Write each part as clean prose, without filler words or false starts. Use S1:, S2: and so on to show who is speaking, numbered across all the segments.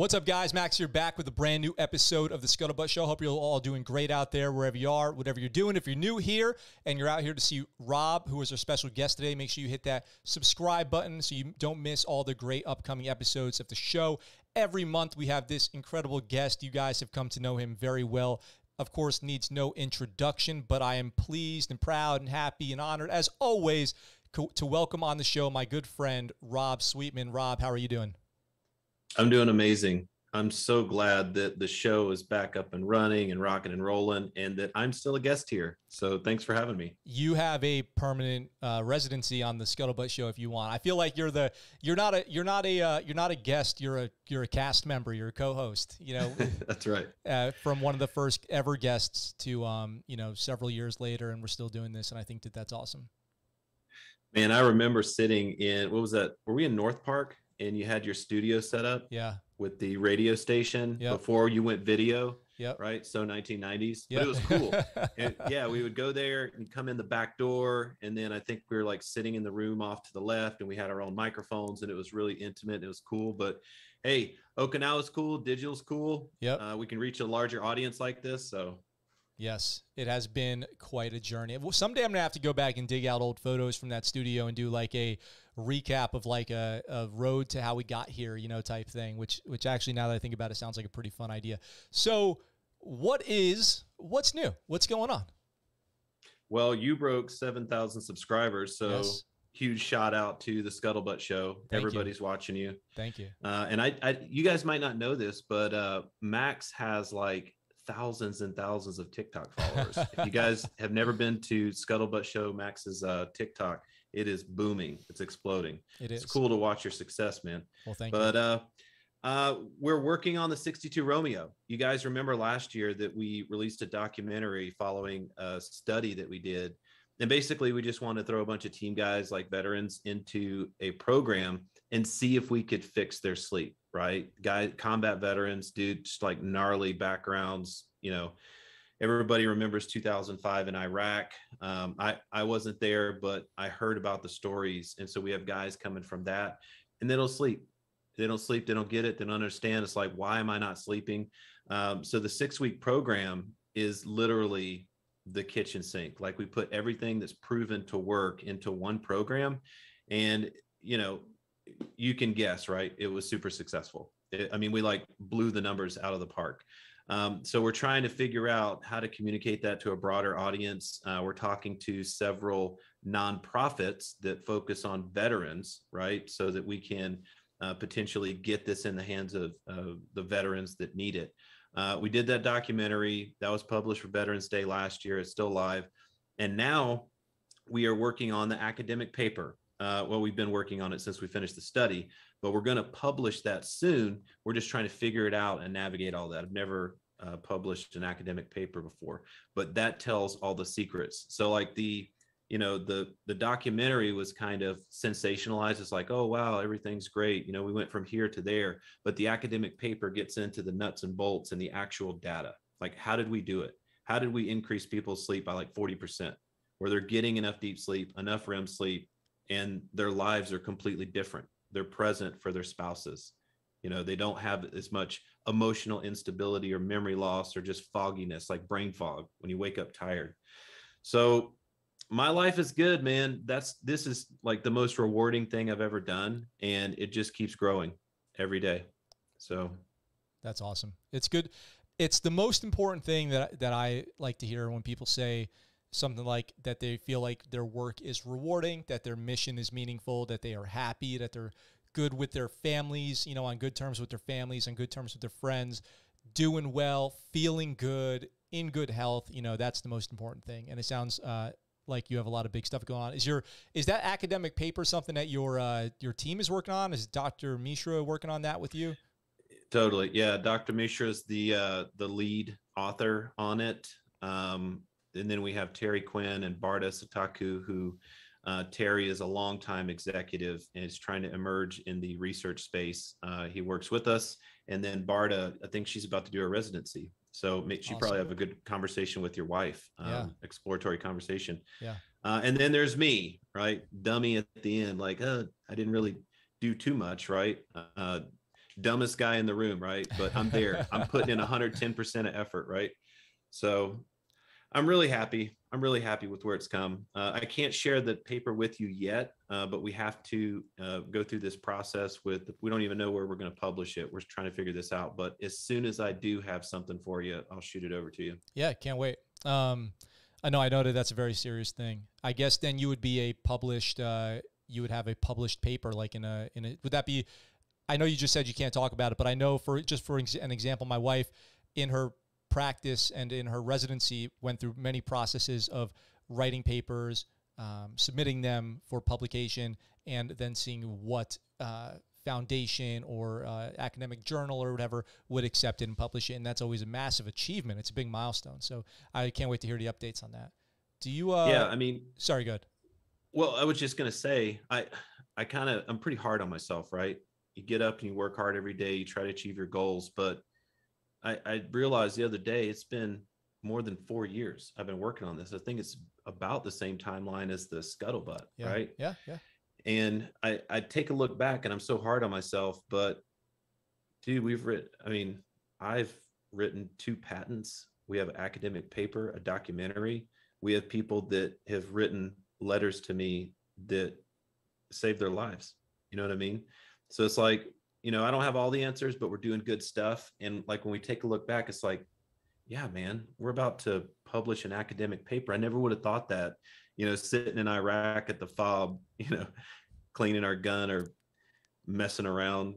S1: What's up, guys? Max here, back with a brand new episode of the Scuttlebutt Show. Hope you're all doing great out there, wherever you are, whatever you're doing. If you're new here and you're out here to see Rob, who is our special guest today, make sure you hit that subscribe button so you don't miss all the great upcoming episodes of the show. Every month we have this incredible guest. You guys have come to know him very well. Of course, needs no introduction, but I am pleased and proud and happy and honored, as always, to welcome on the show my good friend, Rob Sweetman. Rob, how are you doing?
S2: I'm doing amazing. I'm so glad that the show is back up and running and rocking and rolling, and that I'm still a guest here. So thanks for having me.
S1: You have a permanent residency on the Scuttlebutt Show if you want. I feel like you're not a guest. You're a cast member. You're a co-host. You know,
S2: that's right.
S1: From one of the first ever guests to several years later, and we're still doing this, and I think that's awesome.
S2: Man, I remember sitting in, what was that? Were we in North Park? And you had your studio set up,
S1: yeah,
S2: with the radio station before you went video, right? So 1990s, but it was cool. And yeah, we would go there and come in the back door, and then I think we were like sitting in the room off to the left, and we had our own microphones, and it was really intimate. It was cool. But hey, Okinawa's cool, digital's cool. We can reach a larger audience like this. So
S1: yes, it has been quite a journey. Someday I'm gonna have to go back and dig out old photos from that studio and do like a recap of like a road to how we got here, type thing, which actually, now that I think about it, sounds like a pretty fun idea. So what's new? What's going on?
S2: Well, you broke 7,000 subscribers. So huge shout out to the Scuttlebutt Show. Everybody's watching you.
S1: Thank you.
S2: And you guys might not know this, but Max has like thousands and thousands of TikTok followers. If you guys have never been to Scuttlebutt Show Max's TikTok, it is booming. It's exploding. It's cool to watch your success, man.
S1: Well, thank you.
S2: But we're working on the 62 Romeo. You guys remember last year that we released a documentary following a study that we did. And basically, we just want to throw a bunch of team guys like veterans into a program and see if we could fix their sleep, right? Combat veterans, dude, just like gnarly backgrounds, Everybody remembers 2005 in Iraq. I wasn't there, but I heard about the stories. And so we have guys coming from that, and they don't sleep. They don't sleep. They don't get it. They don't understand. It's like, why am I not sleeping? So the 6-week program is literally the kitchen sink. Like, we put everything that's proven to work into one program, and, you can guess, right? It was super successful. We like blew the numbers out of the park. So we're trying to figure out how to communicate that to a broader audience. We're talking to several nonprofits that focus on veterans, right? So that we can potentially get this in the hands of the veterans that need it. We did that documentary that was published for Veterans Day last year. It's still live. And now we are working on the academic paper. We've been working on it since we finished the study, but we're going to publish that soon. We're just trying to figure it out and navigate all that. I've never published an academic paper before, but that tells all the secrets. So like the documentary was kind of sensationalized. It's like, oh, wow, everything's great. We went from here to there, but the academic paper gets into the nuts and bolts and the actual data. Like, how did we do it? How did we increase people's sleep by like 40%, where they're getting enough deep sleep, enough REM sleep, and their lives are completely different. They're present for their spouses. They don't have as much emotional instability or memory loss or just fogginess, like brain fog when you wake up tired. So my life is good, man. This is like the most rewarding thing I've ever done. And it just keeps growing every day. So
S1: that's awesome. It's good. It's the most important thing that I like to hear when people say something like that, they feel like their work is rewarding, that their mission is meaningful, that they are happy, that they're good with their families, on good terms with their families, on good terms with their friends, doing well, feeling good, in good health. That's the most important thing. And it sounds like you have a lot of big stuff going on. Is that academic paper something that your team is working on? Is Dr. Mishra working on that with you?
S2: Totally. Yeah. Dr. Mishra is the lead author on it. And then we have Terry Quinn and Barda Sataku, who Terry is a longtime executive and is trying to emerge in the research space. He works with us. And then Barda, I think she's about to do a residency. So she probably have a good conversation with your wife, exploratory conversation.
S1: Yeah.
S2: And then there's me, right? Dummy at the end, like, I didn't really do too much, right? dumbest guy in the room, right? But I'm there. I'm putting in 110% of effort, right? So I'm really happy. I'm really happy with where it's come. I can't share the paper with you yet, but we have to go through this process with, we don't even know where we're going to publish it. We're trying to figure this out. But as soon as I do have something for you, I'll shoot it over to you.
S1: Yeah, can't wait. I know that that's a very serious thing. I guess then you would be a published, you would have a published paper, like would that be, I know you just said you can't talk about it, but I know for an example, my wife in her practice and in her residency went through many processes of writing papers, submitting them for publication, and then seeing what foundation or academic journal or whatever would accept it and publish it. And that's always a massive achievement. It's a big milestone. So I can't wait to hear the updates on that. Do you,
S2: yeah, I mean,
S1: sorry, go ahead.
S2: Well, I was just going to say, I'm pretty hard on myself, right? You get up and you work hard every day, you try to achieve your goals. But I realized the other day, it's been more than 4 years I've been working on this. I think it's about the same timeline as the Scuttlebutt,
S1: Yeah.
S2: right?
S1: Yeah.
S2: And I take a look back and I'm so hard on myself, but dude, I've written 2 patents. We have an academic paper, a documentary. We have people that have written letters to me that saved their lives. You know what I mean? So it's like, I don't have all the answers, but we're doing good stuff. And like, when we take a look back, it's like, yeah, man, we're about to publish an academic paper. I never would have thought that, sitting in Iraq at the fob, cleaning our gun or messing around.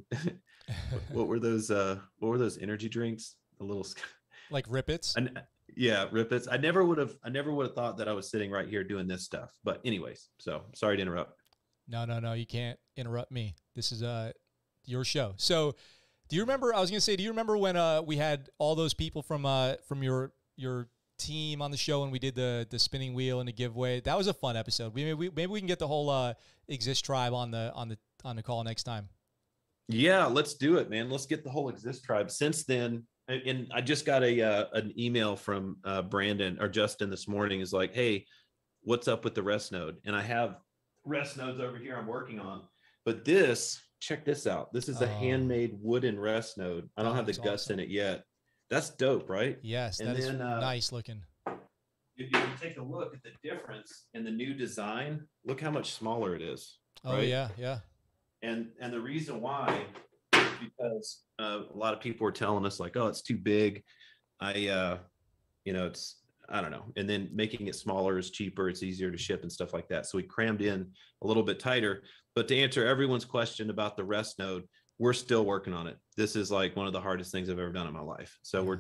S2: What were those energy drinks? A little
S1: like Rippets.
S2: Yeah, Rippets. I never would have thought that I was sitting right here doing this stuff. But anyways, so sorry to interrupt.
S1: No, you can't interrupt me. This is your show. So do you remember, I was going to say, do you remember when we had all those people from your team on the show and we did the spinning wheel and the giveaway? Maybe was a fun episode. Maybe we can get the whole Exist tribe on the call next time.
S2: Yeah, let's do it, man. Let's get the whole Exist tribe. Since then, and I just got an email from Brandon or Justin this morning. Is like, hey, what's up with the Restnode? And I have Restnodes over here I'm working on. But check this out. This is a handmade wooden Restnode. I don't have the guts in it yet. That's dope, right?
S1: Yes, that is nice looking.
S2: If you take a look at the difference in the new design, look how much smaller it is.
S1: Oh, right? Yeah.
S2: And the reason why is because a lot of people were telling us like, oh, it's too big. It's, I don't know. And then making it smaller is cheaper. It's easier to ship and stuff like that. So we crammed in a little bit tighter. But to answer everyone's question about the Restnode, we're still working on it. This is like one of the hardest things I've ever done in my life. So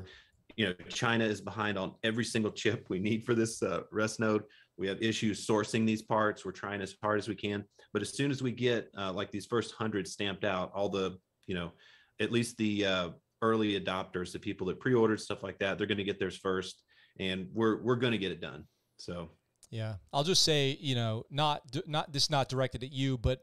S2: China is behind on every single chip we need for this Restnode. We have issues sourcing these parts. We're trying as hard as we can. But as soon as we get like these first 100 stamped out, all the, at least the early adopters, the people that pre-ordered stuff like that, they're going to get theirs first. And we're going to get it done. So,
S1: yeah, I'll just say, not directed at you, but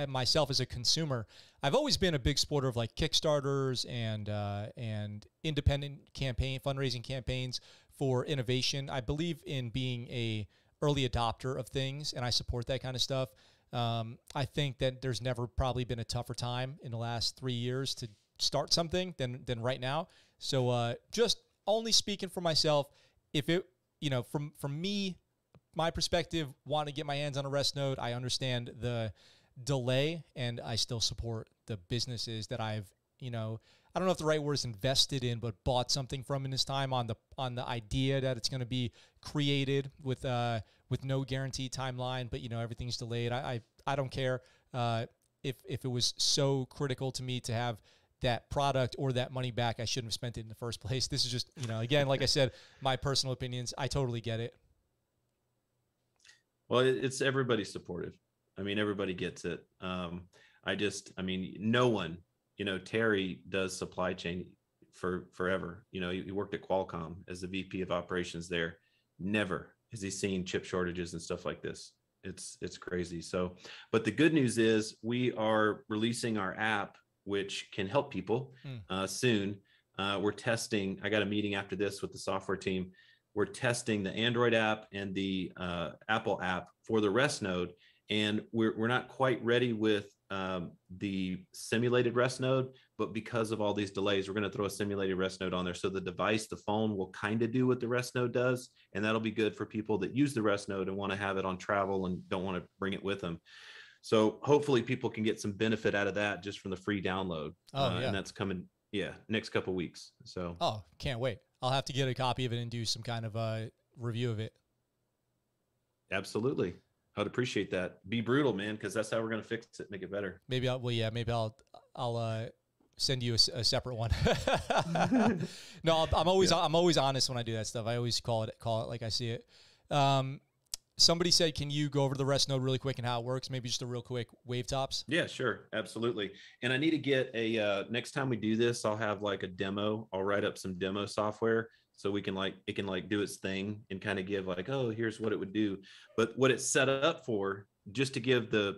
S1: myself as a consumer, I've always been a big supporter of like Kickstarters and independent fundraising campaigns for innovation. I believe in being a early adopter of things, and I support that kind of stuff. I think that there's never probably been a tougher time in the last 3 years to start something than right now. So just only speaking for myself, if it, from me, my perspective, want to get my hands on a Restnode, I understand the delay, and I still support the businesses that I've, I don't know if the right word is invested in, but bought something from in this time on the idea that it's going to be created with no guaranteed timeline, but everything's delayed. I don't care if it was so critical to me to have that product or that money back, I shouldn't have spent it in the first place. This is just, again, like I said, my personal opinions. I totally get it.
S2: Well, it's everybody's supportive. I mean, everybody gets it. No one, Terry does supply chain for forever. He worked at Qualcomm as the VP of operations there. Never has he seen chip shortages and stuff like this. It's crazy. So, but the good news is we are releasing our app, which can help people soon. We're testing. I got a meeting after this with the software team. We're testing the Android app and the Apple app for the Restnode, and we're not quite ready with the simulated Restnode, but because of all these delays, we're going to throw a simulated Restnode on there. So the device, the phone, will kind of do what the Restnode does, and that'll be good for people that use the Restnode and want to have it on travel and don't want to bring it with them. So hopefully people can get some benefit out of that just from the free download. And that's coming, next couple of weeks. So
S1: can't wait. I'll have to get a copy of it and do some kind of a review of it.
S2: Absolutely. I'd appreciate that. Be brutal, man, because that's how we're going to fix it, make it better.
S1: Maybe I'll send you a separate one. No, I'm always honest when I do that stuff. I always call it like I see it. Somebody said, can you go over the Restnode really quick and how it works? Maybe just a real quick wave tops.
S2: Yeah, sure. Absolutely. And I need to get next time we do this, I'll have like a demo. I'll write up some demo software so it can do its thing and kind of give like, oh, here's what it would do. But what it's set up for, just to give the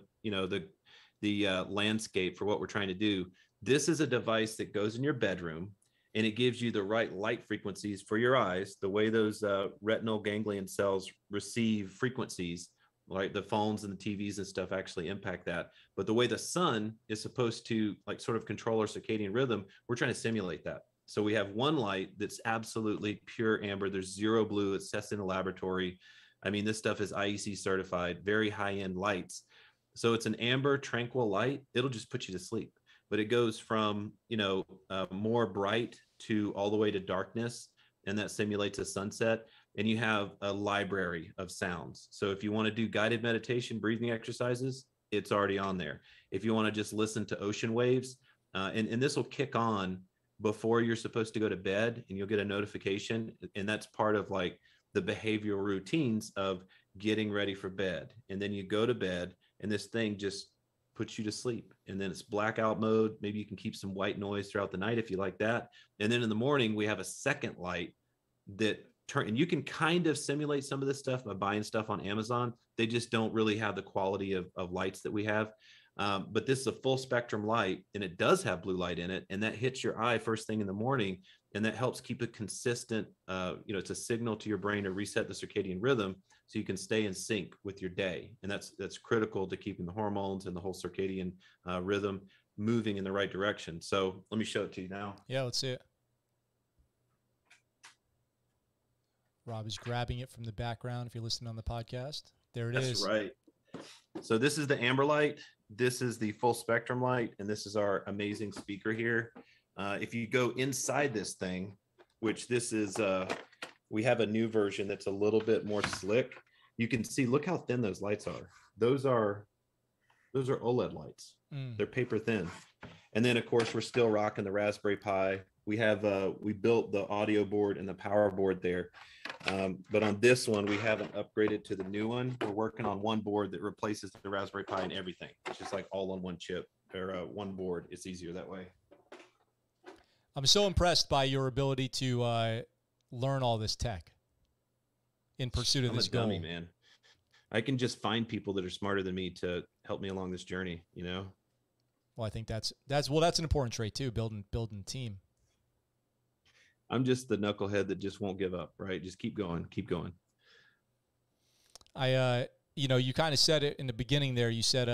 S2: landscape for what we're trying to do, this is a device that goes in your bedroom and it gives you the right light frequencies for your eyes, the way those retinal ganglion cells receive frequencies, like the phones and the TVs and stuff actually impact that. But the way the sun is supposed to like sort of control our circadian rhythm, we're trying to simulate that. So we have one light that's absolutely pure amber. There's zero blue. It's tested in the laboratory. I mean, this stuff is IEC certified, very high-end lights. So it's an amber, tranquil light. It'll just put you to sleep. But it goes from, more bright to all the way to darkness, and that simulates a sunset. And you have a library of sounds. So if you want to do guided meditation, breathing exercises, it's already on there. If you want to just listen to ocean waves, and this will kick on before you're supposed to go to bed, and you'll get a notification. And that's part of like the behavioral routines of getting ready for bed. And then you go to bed and this thing just puts you to sleep. And then it's blackout mode. Maybe you can keep some white noise throughout the night if you like that. And then in the morning, we have a second light that and you can kind of simulate some of this stuff by buying stuff on Amazon. They just don't really have the quality of lights that we have. But this is a full spectrum light, and it does have blue light in it, and that hits your eye first thing in the morning, and that helps keep it consistent. It's a signal to your brain to reset the circadian rhythm so you can stay in sync with your day. And that's critical to keeping the hormones and the whole circadian rhythm moving in the right direction. So let me show it to you now.
S1: Yeah, let's see it. Rob is grabbing it from the background if you're listening on the podcast. There it is.
S2: That's right. So this is the amber light. This is the full spectrum light. And this is our amazing speaker here. If you go inside this thing, which this is, we have a new version that's a little bit more slick. You can see, look how thin those lights are. Those are OLED lights. They're paper thin. And then of course, we're still rocking the Raspberry Pi. We have, we built the audio board and the power board there. But on this one, we haven't upgraded to the new one. We're working on one board that replaces the Raspberry Pi and everything. It's just like all on one chip or one board. It's easier that way.
S1: I'm so impressed by your ability to learn all this tech in pursuit of this goal.
S2: I'm a dummy, man. I can just find people that are smarter than me to help me along this journey,
S1: Well, I think that's an important trait too, building a team.
S2: I'm just the knucklehead that just won't give up, right? Just keep going.
S1: You kind of said it in the beginning there. You said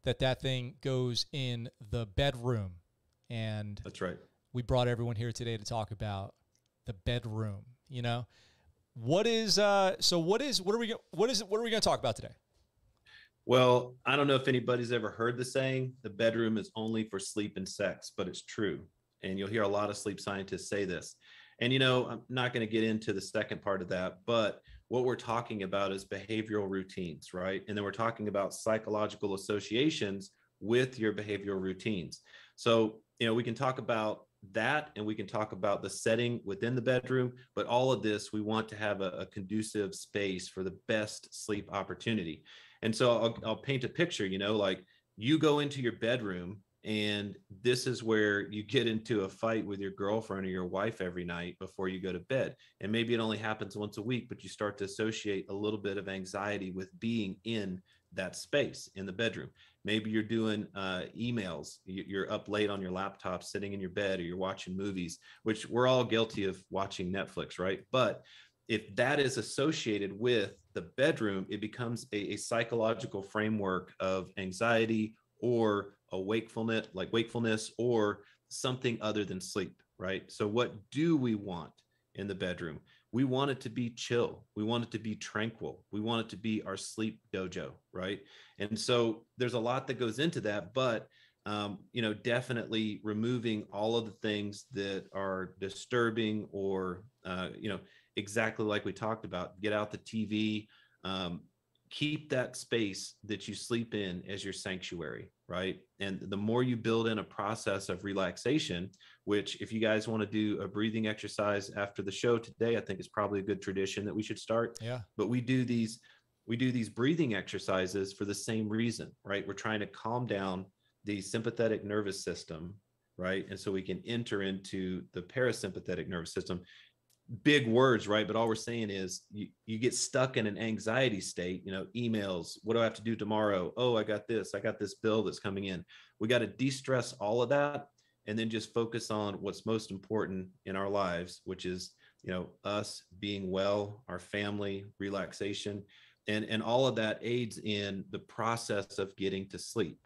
S1: that thing goes in the bedroom, and
S2: that's right.
S1: We brought everyone here today to talk about the bedroom. What are we going to talk about today?
S2: Well, I don't know if anybody's ever heard the saying, the bedroom is only for sleep and sex, but it's true. And you'll hear a lot of sleep scientists say this. And, I'm not going to get into the second part of that, but what we're talking about is behavioral routines, right? And then we're talking about psychological associations with your behavioral routines. So, we can talk about that, and we can talk about the setting within the bedroom, but all of this, we want to have a conducive space for the best sleep opportunity. And so I'll paint a picture, like you go into your bedroom, and this is where you get into a fight with your girlfriend or your wife every night before you go to bed. And maybe it only happens once a week, but you start to associate a little bit of anxiety with being in that space in the bedroom. Maybe you're doing emails, you're up late on your laptop, sitting in your bed, or you're watching movies, which we're all guilty of watching Netflix, right? But if that is associated with the bedroom, it becomes a psychological framework of anxiety or a wakefulness or something other than sleep, right? So what do we want in the bedroom? We want it to be chill. We want it to be tranquil. We want it to be our sleep dojo, right? And so there's a lot that goes into that, but definitely removing all of the things that are disturbing or, exactly like we talked about, get out the TV, keep that space that you sleep in as your sanctuary, right? And the more you build in a process of relaxation, which if you guys want to do a breathing exercise after the show today, I think it's probably a good tradition that we should start.
S1: Yeah.
S2: But we do these breathing exercises for the same reason, right? We're trying to calm down the sympathetic nervous system, right? And so we can enter into the parasympathetic nervous system. Big words, right? But all we're saying is you get stuck in an anxiety state, emails, what do I have to do tomorrow? Oh, I got this bill that's coming in. We got to de-stress all of that and then just focus on what's most important in our lives, which is, us being well, our family, relaxation, and all of that aids in the process of getting to sleep.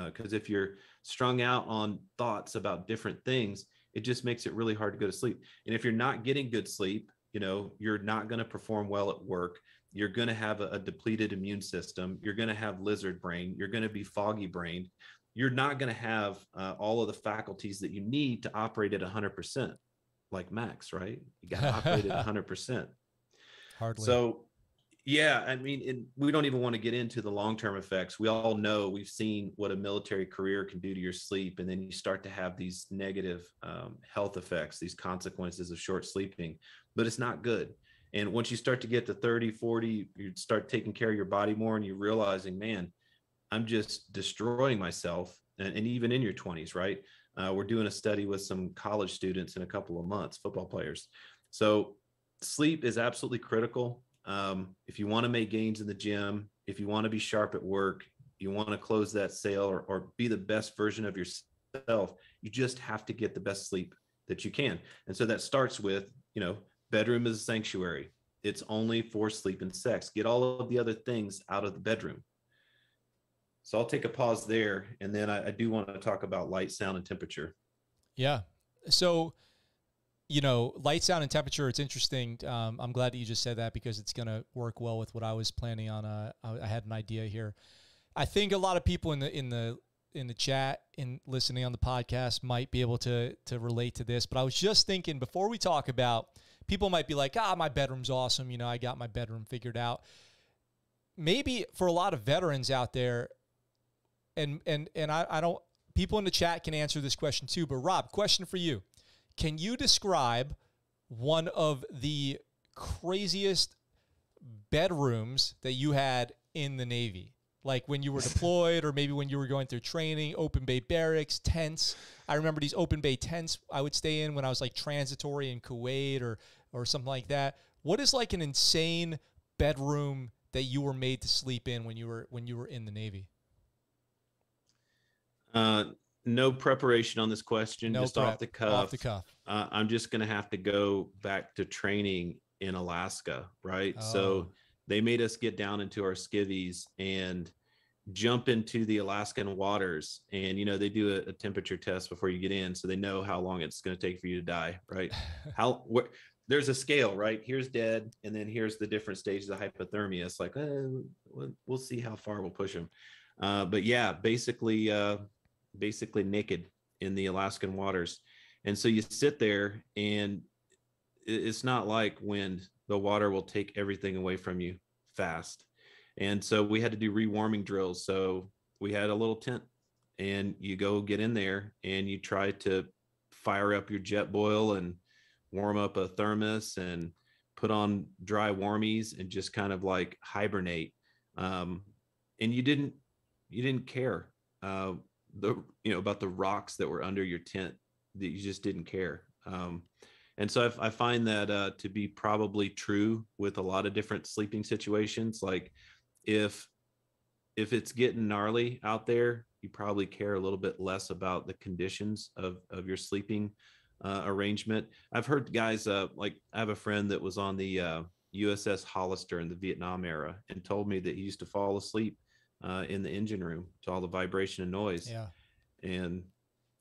S2: Because if you're strung out on thoughts about different things, it just makes it really hard to go to sleep. And if you're not getting good sleep, you're not going to perform well at work. You're going to have a depleted immune system. You're going to have lizard brain. You're going to be foggy brained. You're not going to have all of the faculties that you need to operate at 100%, like Max, right? You got to operate at 100%.
S1: Hardly.
S2: So, yeah, I mean, we don't even want to get into the long-term effects. We all know, we've seen what a military career can do to your sleep. And then you start to have these negative health effects, these consequences of short sleeping, but it's not good. And once you start to get to 30, 40, you start taking care of your body more and you're realizing, man, I'm just destroying myself. And even in your 20s, right? We're doing a study with some college students in a couple of months, football players. So sleep is absolutely critical. If you want to make gains in the gym, if you want to be sharp at work, you want to close that sale or be the best version of yourself, you just have to get the best sleep that you can. And so that starts with, bedroom is a sanctuary. It's only for sleep and sex. Get all of the other things out of the bedroom. So I'll take a pause there. And then I do want to talk about light, sound, and temperature.
S1: Yeah. So, light, sound, and temperature, it's interesting. I'm glad that you just said that because it's going to work well with what I was planning on. I had an idea here. I think a lot of people in the chat and listening on the podcast might be able to relate to this, but I was just thinking before we talk about, people might be like, my bedroom's awesome. I got my bedroom figured out. Maybe for a lot of veterans out there, and I don't, people in the chat can answer this question too, but Rob, question for you. Can you describe one of the craziest bedrooms that you had in the Navy? Like when you were deployed or maybe when you were going through training, open bay barracks, tents. I remember these open bay tents I would stay in when I was like transitory in Kuwait or something like that. What is like an insane bedroom that you were made to sleep in when you were in the Navy?
S2: No preparation on this question,
S1: No
S2: just
S1: prep,
S2: off the cuff.
S1: Off the cuff.
S2: I'm just going to have to go back to training in Alaska, right?
S1: Oh.
S2: So they made us get down into our skivvies and jump into the Alaskan waters. And, they do a temperature test before you get in. So they know how long it's going to take for you to die, right? There's a scale, right? Here's dead. And then here's the different stages of hypothermia. It's like, we'll see how far we'll push them. But yeah, basically naked in the Alaskan waters. And so you sit there and it's not like when the water will take everything away from you fast. And so we had to do rewarming drills. So we had a little tent and you go get in there and you try to fire up your jet boil and warm up a thermos and put on dry warmies and just kind of like hibernate. And you didn't care about the rocks that were under your tent, that you just didn't care. And so I find that to be probably true with a lot of different sleeping situations. Like if it's getting gnarly out there, you probably care a little bit less about the conditions of your sleeping arrangement. I've heard guys, like I have a friend that was on the USS Hollister in the Vietnam era and told me that he used to fall asleep in the engine room to all the vibration and noise.
S1: Yeah.
S2: And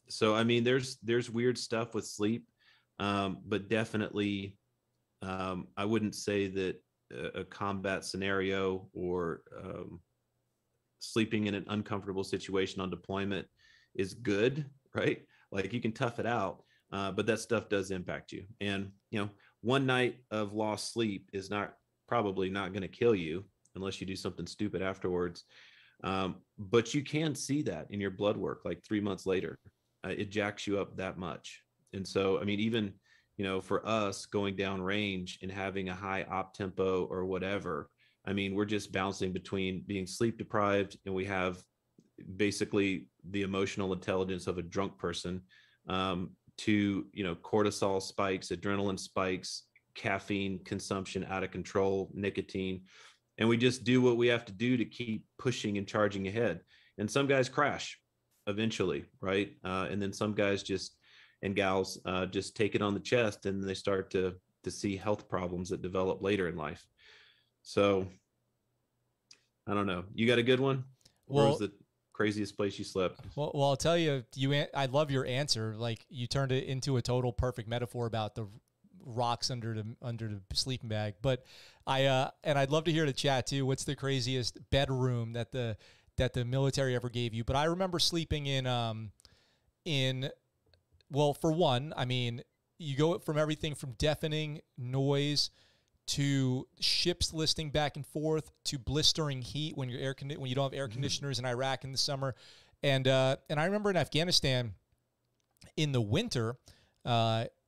S2: so, I mean, there's weird stuff with sleep, but definitely, I wouldn't say that a combat scenario or sleeping in an uncomfortable situation on deployment is good, right? Like you can tough it out, but that stuff does impact you. And, you know, one night of lost sleep is probably not going to kill you unless you do something stupid afterwards. But you can see that in your blood work, like 3 months later, it jacks you up that much. And so, I mean, even, you know, for us going down range and having a high op tempo or whatever, I mean, we're just bouncing between being sleep deprived, and we have basically the emotional intelligence of a drunk person, to, you know, cortisol spikes, adrenaline spikes, caffeine consumption out of control, nicotine. And we just do what we have to do to keep pushing and charging ahead. And some guys crash eventually, right? And then some guys and gals just take it on the chest, and they start to see health problems that develop later in life. So I don't know. You got a good one? Where was the craziest place you slept?
S1: Well, I'll tell you, I love your answer. Like, you turned it into a total perfect metaphor about the rocks under the sleeping bag. But and I'd love to hear the chat too. What's the craziest bedroom that the military ever gave you? But I remember sleeping well, for one, I mean, you go from everything from deafening noise to ships listing back and forth to blistering heat when you don't have air conditioners in Iraq in the summer. And I remember in Afghanistan in the winter,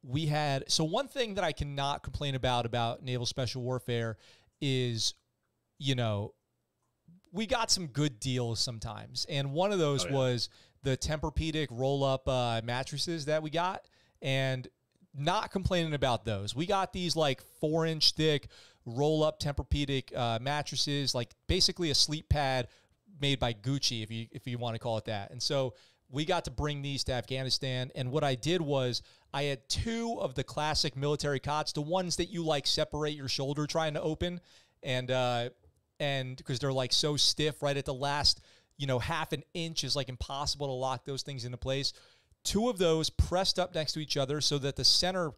S1: we had, so one thing that I cannot complain about naval special warfare is, you know, we got some good deals sometimes. And one of those was the Tempur-Pedic roll-up mattresses that we got, and not complaining about those. We got these like 4-inch thick roll-up Tempur-Pedic mattresses, like basically a sleep pad made by Gucci, if you want to call it that. And so we got to bring these to Afghanistan. And what I did was I had 2 of the classic military cots, the ones that you like separate your shoulder trying to open, and because they're like so stiff right at the last, you know, half an inch is like impossible to lock those things into place. 2 of those pressed up next to each other so that the center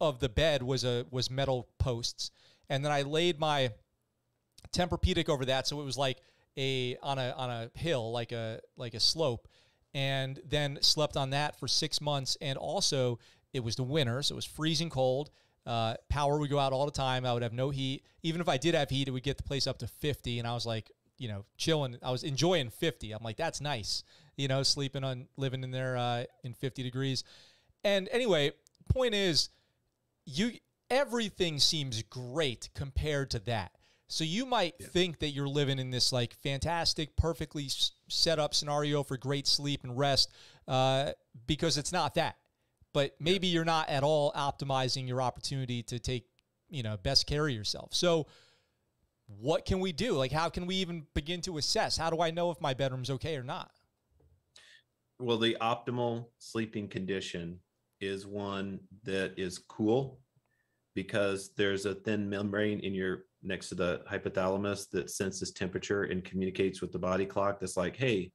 S1: of the bed was metal posts. And then I laid my Tempur-Pedic over that, so it was like on a hill, like a slope, and then slept on that for 6 months. And also, it was the winter, so it was freezing cold. Power would go out all the time. I would have no heat. Even if I did have heat, it would get the place up to 50, and I was like, you know, chilling. I was enjoying 50. I'm like, that's nice, you know, living in there in 50 degrees. And anyway, point is, everything seems great compared to that. So you might think that you're living in this like fantastic, perfectly set up scenario for great sleep and rest, because it's not that. But maybe you're not at all optimizing your opportunity to take, you know, best care of yourself. So what can we do? Like, how can we even begin to assess? How do I know if my bedroom's okay or not?
S2: Well, the optimal sleeping condition is one that is cool, because there's a thin membrane next to the hypothalamus that senses temperature and communicates with the body clock. That's like, hey,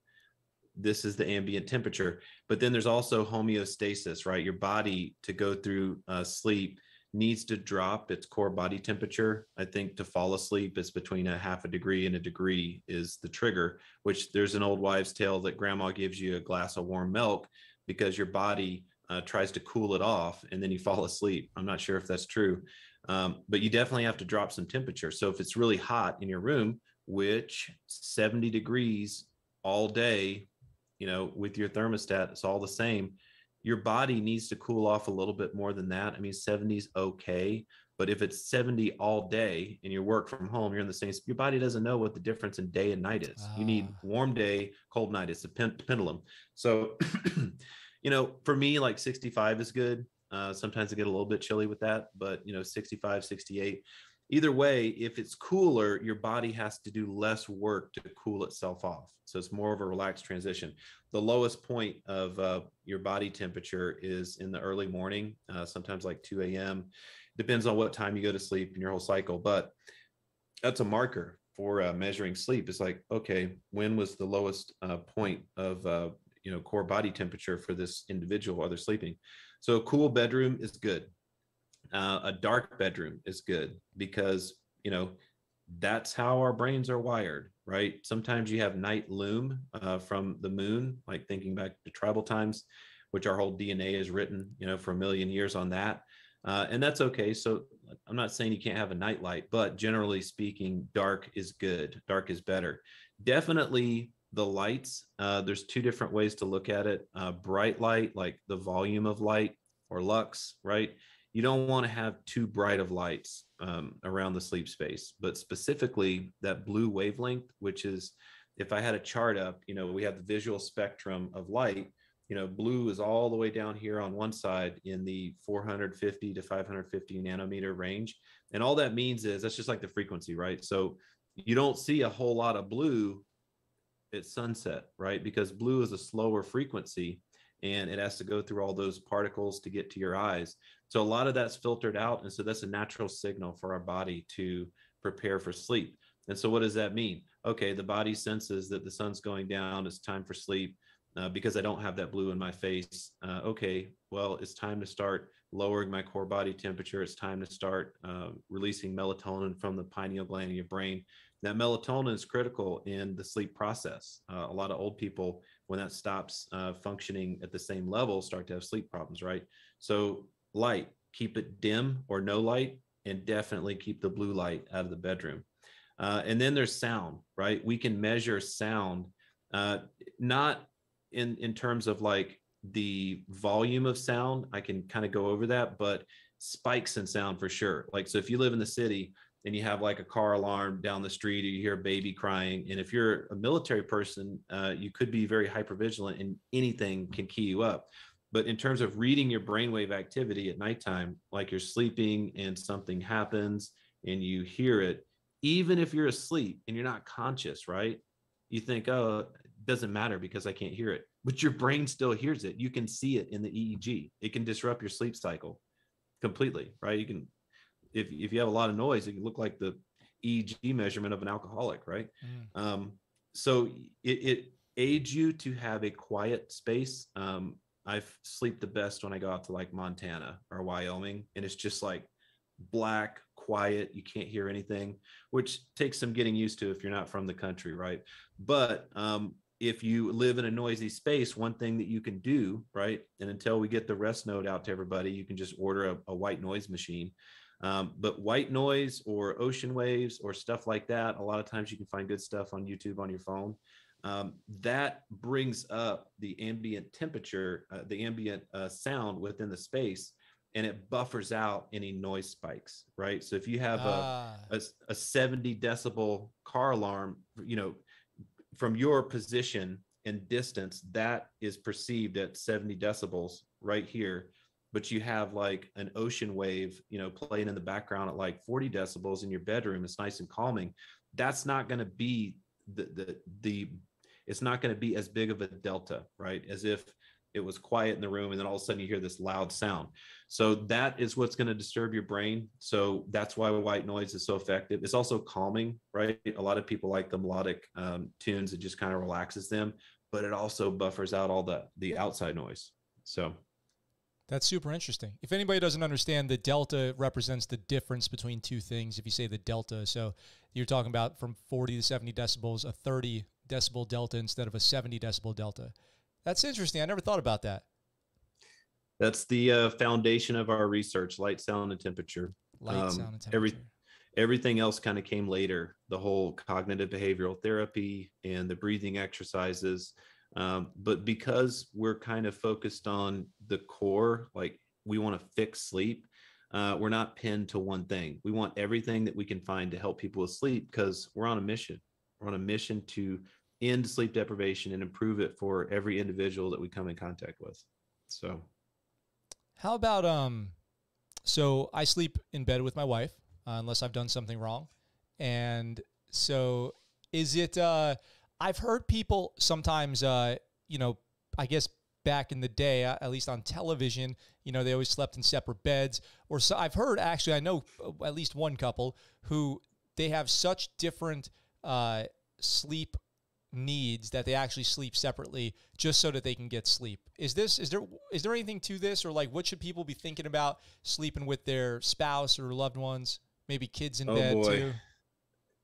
S2: this is the ambient temperature. But then there's also homeostasis, right? Your body, to go through sleep, needs to drop its core body temperature. I think to fall asleep, it's between a half a degree and a degree is the trigger, which there's an old wives' tale that grandma gives you a glass of warm milk because your body tries to cool it off, and then you fall asleep. I'm not sure if that's true, but you definitely have to drop some temperature. So if it's really hot in your room, which 70 degrees all day, you know, with your thermostat, it's all the same. Your body needs to cool off a little bit more than that. I mean, 70 is okay, but if it's 70 all day and you work from home, you're in the same, your body doesn't know what the difference in day and night is. You need warm day, cold night. It's a pendulum. So, you know, for me, like 65 is good. Sometimes I get a little bit chilly with that, but, you know, 65, 68. Either way, if it's cooler, your body has to do less work to cool itself off. So it's more of a relaxed transition. The lowest point of your body temperature is in the early morning, sometimes like 2 a.m. Depends on what time you go to sleep in your whole cycle, but that's a marker. for measuring sleep is like, okay, when was the lowest point of core body temperature for this individual while they're sleeping? So a cool bedroom is good. A dark bedroom is good because that's how our brains are wired, right? Sometimes you have night loom from the moon, like thinking back to tribal times, which our whole DNA is written, for a million years on that. And that's okay. So I'm not saying you can't have a night light, but generally speaking, dark is good. Dark is better. Definitely the lights. There's two different ways to look at it. Bright light, like the volume of light, or lux, right? You don't want to have too bright of lights around the sleep space, but specifically that blue wavelength, which is, if I had a chart up, we have the visual spectrum of light. Blue is all the way down here on one side in the 450 to 550 nanometer range. And all that means is that's just like the frequency, right? So you don't see a whole lot of blue at sunset, right? Because blue is a slower frequency and it has to go through all those particles to get to your eyes. So a lot of that's filtered out. And so that's a natural signal for our body to prepare for sleep. And so what does that mean? Okay, the body senses that the sun's going down, it's time for sleep. Because I don't have that blue in my face. Okay, well, it's time to start lowering my core body temperature. It's time to start releasing melatonin from the pineal gland in your brain. That melatonin is critical in the sleep process. A lot of old people, when that stops functioning at the same level, start to have sleep problems, right? So light, keep it dim or no light, and definitely keep the blue light out of the bedroom. And then there's sound, right? We can measure sound, not in terms of like the volume of sound. I can kind of go over that, but spikes in sound for sure. Like, so if you live in the city and you have like a car alarm down the street, or you hear a baby crying, and if you're a military person, you could be very hypervigilant and anything can key you up. But in terms of reading your brainwave activity at nighttime, like you're sleeping and something happens and you hear it, even if you're asleep and you're not conscious, right? You think, oh, doesn't matter because I can't hear it, but your brain still hears it. You can see it in the EEG. It can disrupt your sleep cycle completely, right? You can, if you have a lot of noise, it can look like the EEG measurement of an alcoholic, right? So it aids you to have a quiet space. I sleep the best when I go out to like Montana or Wyoming, and it's just like black, quiet. You can't hear anything, which takes some getting used to if you're not from the country, right? But if you live in a noisy space, one thing that you can do, right, and until we get the Restnode out to everybody, you can just order a white noise machine. But white noise or ocean waves or stuff like that, a lot of times you can find good stuff on YouTube on your phone. That brings up the ambient temperature, the ambient sound within the space, and it buffers out any noise spikes, right? So if you have a 70 decibel car alarm, from your position and distance, that is perceived at 70 decibels right here. But you have like an ocean wave, playing in the background at like 40 decibels in your bedroom. It's nice and calming. That's not going to be it's not going to be as big of a delta, right? As if it was quiet in the room and then all of a sudden you hear this loud sound. So that is what's going to disturb your brain. So that's why white noise is so effective. It's also calming, right? A lot of people like the melodic tunes. It just kind of relaxes them, but it also buffers out all the outside noise. So
S1: that's super interesting. If anybody doesn't understand, the delta represents the difference between two things. If you say the delta, so you're talking about from 40 to 70 decibels, a 30 decibel delta instead of a 70 decibel delta. That's interesting. I never thought about that.
S2: That's the foundation of our research: light, sound, and temperature.
S1: Light, sound, and temperature.
S2: Everything else kind of came later. The whole cognitive behavioral therapy and the breathing exercises. But because we're kind of focused on the core, like we want to fix sleep, we're not pinned to one thing. We want everything that we can find to help people with sleep because we're on a mission. We're on a mission to end sleep deprivation and improve it for every individual that we come in contact with. So
S1: how about, so I sleep in bed with my wife, unless I've done something wrong. And so is it, I've heard people sometimes, I guess back in the day, at least on television, they always slept in separate beds. Or so I've heard, actually, I know at least one couple who they have such different sleep needs that they actually sleep separately just so that they can get sleep. Is there anything to this, or like what should people be thinking about sleeping with their spouse or loved ones, maybe kids in bed
S2: boy.
S1: too?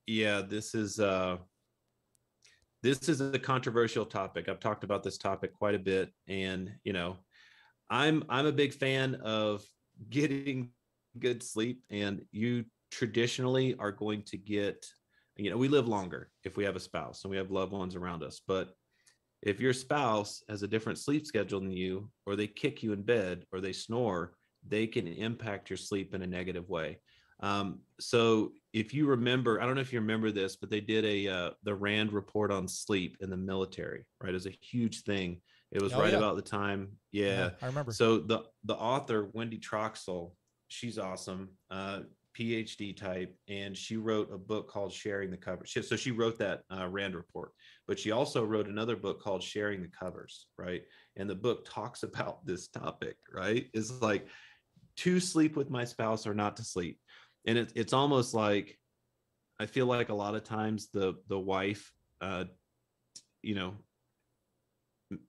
S2: Yeah, this is a controversial topic. I've talked about this topic quite a bit, and I'm a big fan of getting good sleep, and you traditionally are going to get, we live longer if we have a spouse and we have loved ones around us. But if your spouse has a different sleep schedule than you, or they kick you in bed, or they snore, they can impact your sleep in a negative way. So if you remember, I don't know if you remember this, but they did the RAND report on sleep in the military, right? It was a huge thing. It was about the time. Yeah.
S1: I remember.
S2: So the author, Wendy Troxel, she's awesome. PhD type, and she wrote a book called Sharing the Covers. So she wrote that RAND report, but she also wrote another book called Sharing the Covers, right? And the book talks about this topic, right? It's like, to sleep with my spouse or not to sleep. And it's almost like, I feel like a lot of times the wife, I'm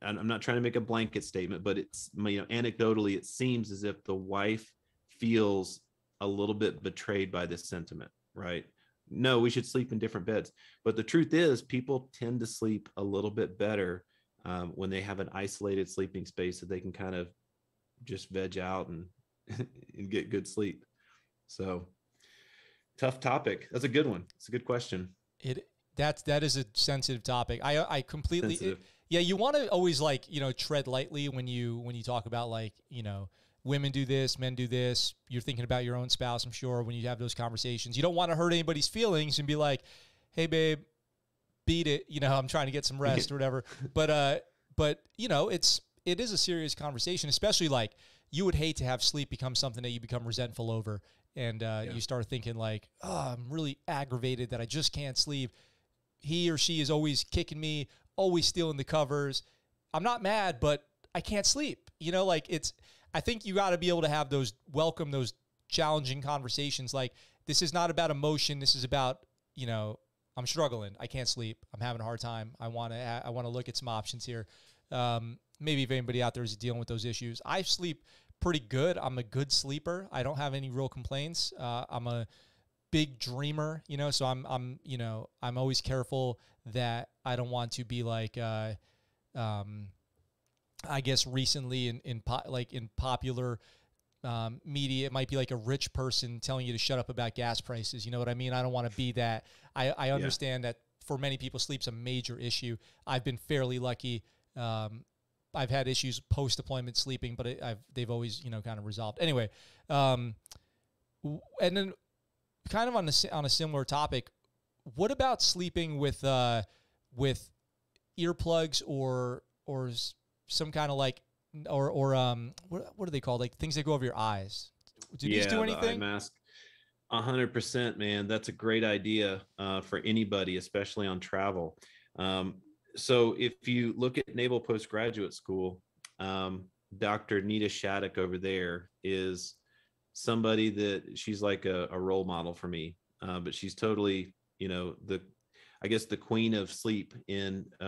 S2: not trying to make a blanket statement, but it's, anecdotally, it seems as if the wife feels a little bit betrayed by this sentiment, right? No, we should sleep in different beds. But the truth is, people tend to sleep a little bit better when they have an isolated sleeping space that they can kind of just veg out and get good sleep. So tough topic. That's a good one. It's a good question.
S1: That is a sensitive topic. I completely, yeah. You want to always tread lightly when you talk about women do this, men do this. You're thinking about your own spouse, I'm sure, when you have those conversations. You don't want to hurt anybody's feelings and be like, hey, babe, beat it. I'm trying to get some rest or whatever. But it is a serious conversation, especially you would hate to have sleep become something that you become resentful over. And you start thinking I'm really aggravated that I just can't sleep. He or she is always kicking me, always stealing the covers. I'm not mad, but I can't sleep. I think you got to be able to welcome those challenging conversations. This is not about emotion. This is about, I'm struggling. I can't sleep. I'm having a hard time. I want to look at some options here. Maybe if anybody out there is dealing with those issues. I sleep pretty good. I'm a good sleeper. I don't have any real complaints. I'm a big dreamer, so I'm always careful that I don't want to be I guess recently in popular media, it might be like a rich person telling you to shut up about gas prices. You know what I mean? I don't want to be that. I understand that for many people, sleep's a major issue. I've been fairly lucky. I've had issues post-deployment sleeping, but they've always, kind of resolved. Anyway, and then kind of on a similar topic, what about sleeping with earplugs or some kind of what are they called? Things that go over your eyes. Do these do anything?
S2: The eye mask. 100%, man. That's a great idea for anybody, especially on travel. So if you look at Naval Postgraduate School, Dr. Nita Shattuck over there is somebody that she's like a role model for me. But she's totally, I guess the queen of sleep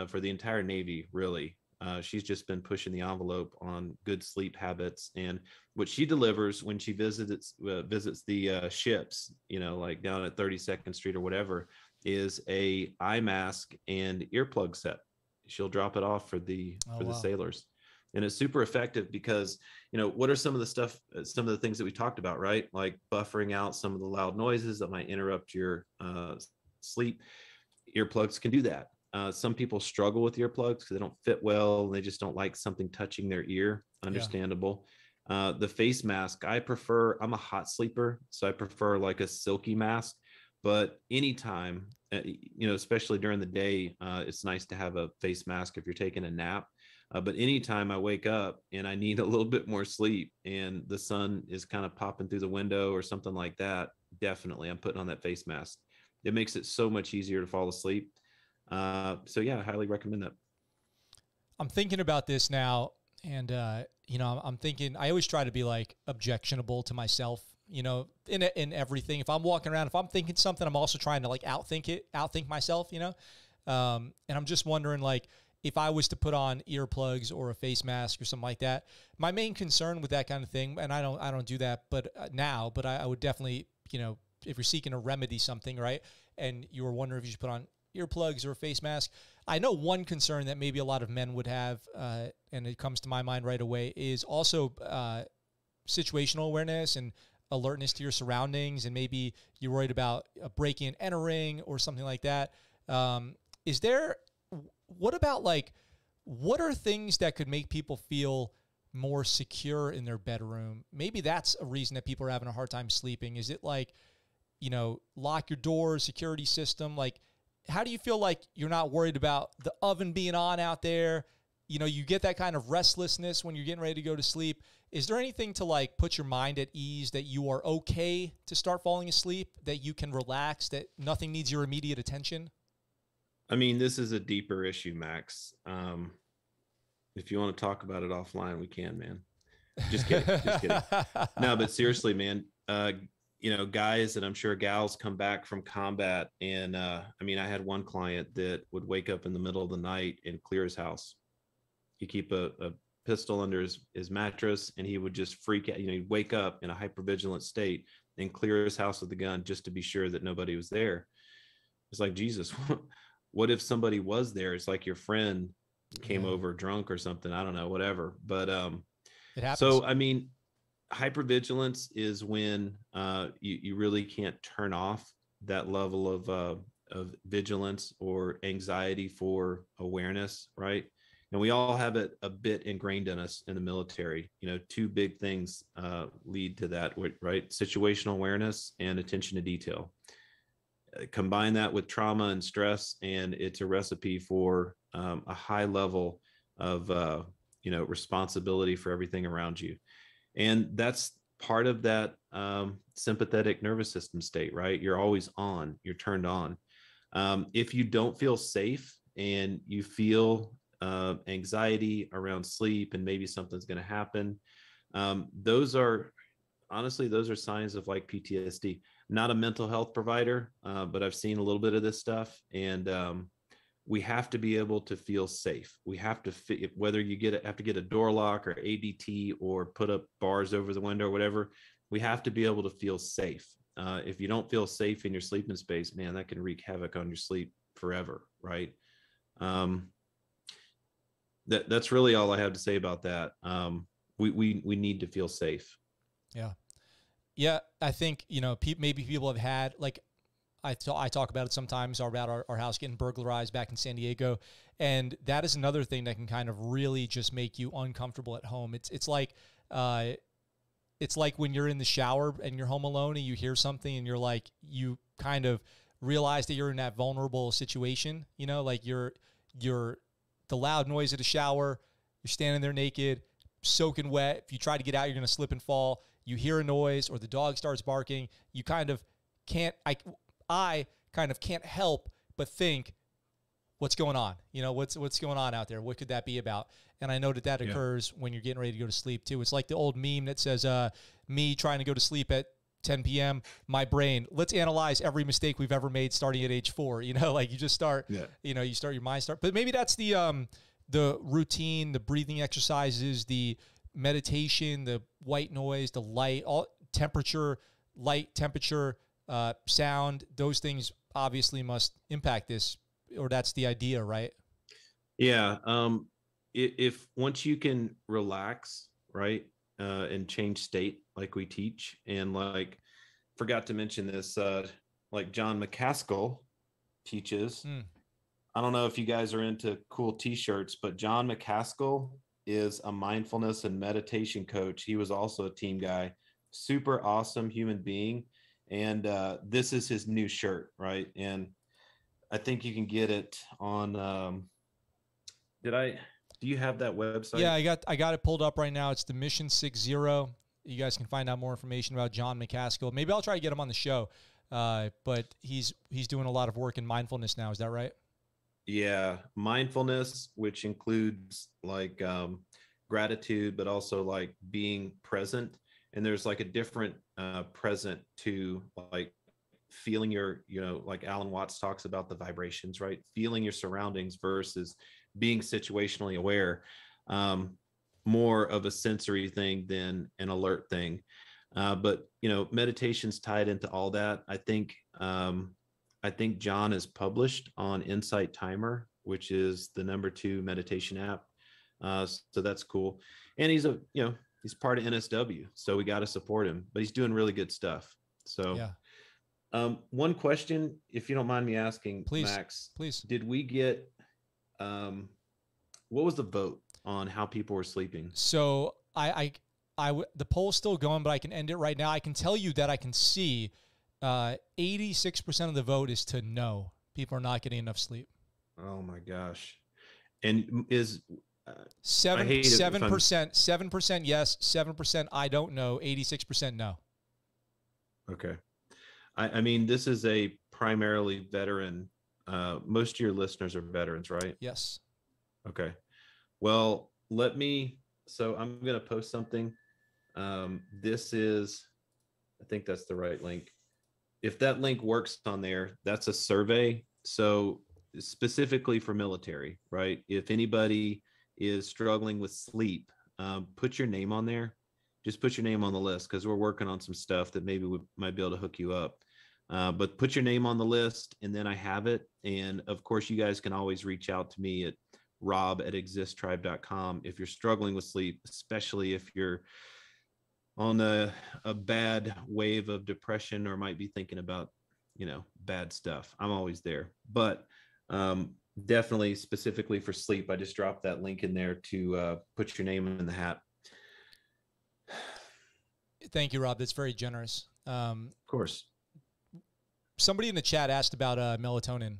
S2: for the entire Navy, really. She's just been pushing the envelope on good sleep habits, and what she delivers when she visits the ships, down at 32nd Street or whatever, is a eye mask and earplug set. She'll drop it off for the sailors, and it's super effective because what are some of the things that we talked about, right? Like buffering out some of the loud noises that might interrupt your sleep. Earplugs can do that. Some people struggle with earplugs because they don't fit well. And they just don't like something touching their ear. Understandable. Yeah. The face mask, I'm a hot sleeper, so I prefer like a silky mask. But anytime, especially during the day, it's nice to have a face mask if you're taking a nap. But anytime I wake up and I need a little bit more sleep and the sun is kind of popping through the window or something like that, definitely I'm putting on that face mask. It makes it so much easier to fall asleep. So yeah, I highly recommend that.
S1: I'm thinking about this now, and I'm thinking I always try to be objectionable to myself in everything. If I'm walking around, if I'm thinking something, I'm also trying to like outthink myself, and I'm just wondering, like, if I was to put on earplugs or a face mask or something like that, my main concern with that kind of thing, and I don't do that, but I would definitely, if you're seeking to remedy something, right, and you were wondering if you should put on earplugs or a face mask, I know one concern that maybe a lot of men would have, and it comes to my mind right away, is also situational awareness and alertness to your surroundings, and maybe you're worried about a breaking and entering or something like that. What about, like, what are things that could make people feel more secure in their bedroom? Maybe that's a reason that people are having a hard time sleeping. Is it like, lock your doors, security system? Like, how do you feel like you're not worried about the oven being on out there? You get that kind of restlessness when you're getting ready to go to sleep. Is there anything to, like, put your mind at ease, that you are okay to start falling asleep, that you can relax, that nothing needs your immediate attention?
S2: I mean, this is a deeper issue, Max. If you want to talk about it offline, we can, man. Just kidding. Just kidding. No, but seriously, man, guys, and I'm sure gals, come back from combat. And I had one client that would wake up in the middle of the night and clear his house. He'd keep a pistol under his mattress, and he would just freak out. He'd wake up in a hypervigilant state and clear his house with the gun just to be sure that nobody was there. It's like, Jesus, what if somebody was there? It's like your friend came over drunk or something. I don't know, whatever. But
S1: it happens.
S2: So, hypervigilance is when you really can't turn off that level of vigilance or anxiety for awareness, right? And we all have it a bit ingrained in us in the military. Two big things lead to that, right? Situational awareness and attention to detail. Combine that with trauma and stress, and it's a recipe for a high level of responsibility for everything around you. And that's part of that sympathetic nervous system state, right? You're always on, you're turned on. If you don't feel safe and you feel anxiety around sleep and maybe something's going to happen, those are signs of, like, PTSD. Not a mental health provider, but I've seen a little bit of this stuff, and we have to be able to feel safe. We have to whether you have to get a door lock or ADT or put up bars over the window or whatever, we have to be able to feel safe. If you don't feel safe in your sleeping space, man, that can wreak havoc on your sleep forever, right? That's really all I have to say about that. We need to feel safe.
S1: Yeah, I think, maybe people have had, like, I talk about it sometimes, about our house getting burglarized back in San Diego, and that is another thing that can kind of really just make you uncomfortable at home. It's like when you're in the shower and you're home alone and you hear something and you're like, you kind of realize that you're in that vulnerable situation, like you're the loud noise of the shower, you're standing there naked, soaking wet. If you try to get out, you're going to slip and fall. You hear a noise or the dog starts barking. You kind of can't, I kind of can't help but think, what's going on? What's going on out there? What could that be about? And I know that occurs when you're getting ready to go to sleep too. It's like the old meme that says, me trying to go to sleep at 10 p.m., my brain, let's analyze every mistake we've ever made starting at age 4. Like you just start, you start, your mind start. But maybe that's the routine, the breathing exercises, the meditation, the white noise, the light, all temperature, light, temperature, sound, those things obviously must impact this, or that's the idea, right?
S2: Yeah. If once you can relax, right, and change state, like we teach, and like, forgot to mention this, like John McCaskill teaches. I don't know if you guys are into cool t-shirts, but John McCaskill is a mindfulness and meditation coach. He was also a team guy, super awesome human being. And this is his new shirt, right? And I think you can get it on, do you have that website?
S1: Yeah, I got it pulled up right now. It's the Mission 60. You guys can find out more information about John McCaskill. Maybe I'll try to get him on the show. But he's doing a lot of work in mindfulness now. Is that right?
S2: Yeah. Mindfulness, which includes like gratitude, but also like being present and there's like a different present to like feeling your, like Alan Watts talks about the vibrations, right? Feeling your surroundings versus being situationally aware. More of a sensory thing than an alert thing. But meditation's tied into all that. I think John is published on Insight Timer, which is the #2 meditation app. So that's cool. And he's part of NSW, so we got to support him. But he's doing really good stuff. So,
S1: Yeah.
S2: One question, if you don't mind me asking,
S1: Please,
S2: Max,
S1: please.
S2: did we get what was the vote on how people were sleeping?
S1: So the poll's still going, but I can end it right now. I can tell you that I can see 86% of the vote is to no. People are not getting enough sleep.
S2: Oh my gosh. And is
S1: 7% yes, 7% I don't know, 86% no.
S2: Okay. I mean, this is a primarily veteran. Most of your listeners are veterans, right?
S1: Yes.
S2: Okay. Well, so I'm going to post something. This is, I think that's the right link. If that link works on there, that's a survey. So specifically for military, right? If anybody is struggling with sleep, put your name on there. Just put your name on the list, because we're working on some stuff that maybe we might be able to hook you up. But put your name on the list, and then I have it. And of course, you guys can always reach out to me at rob@existtribe.com if you're struggling with sleep, especially if you're on a bad wave of depression or might be thinking about, bad stuff. I'm always there. But definitely specifically for sleep, I just dropped that link in there to put your name in the hat.
S1: Thank you, Rob. That's very generous.
S2: Of course.
S1: Somebody in the chat asked about melatonin.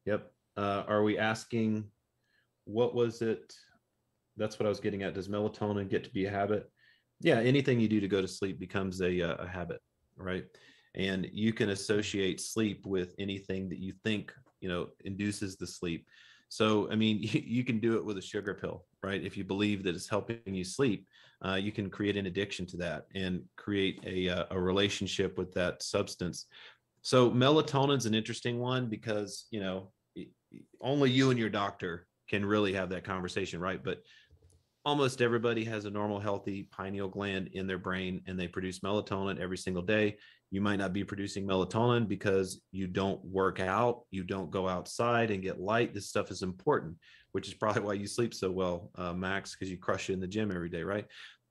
S2: Yep. Are we asking, what was it? That's what I was getting at. Does melatonin get to be a habit? Yeah, anything you do to go to sleep becomes a habit, right? And you can associate sleep with anything that you think, induces the sleep. So, I mean, you can do it with a sugar pill, right? If you believe that it's helping you sleep, you can create an addiction to that and create a relationship with that substance. So melatonin's an interesting one because, only you and your doctor can really have that conversation, right? But almost everybody has a normal, healthy pineal gland in their brain, and they produce melatonin every single day. You might not be producing melatonin because you don't work out, you don't go outside and get light. This stuff is important, which is probably why you sleep so well, Max, because you crush it in the gym every day, right?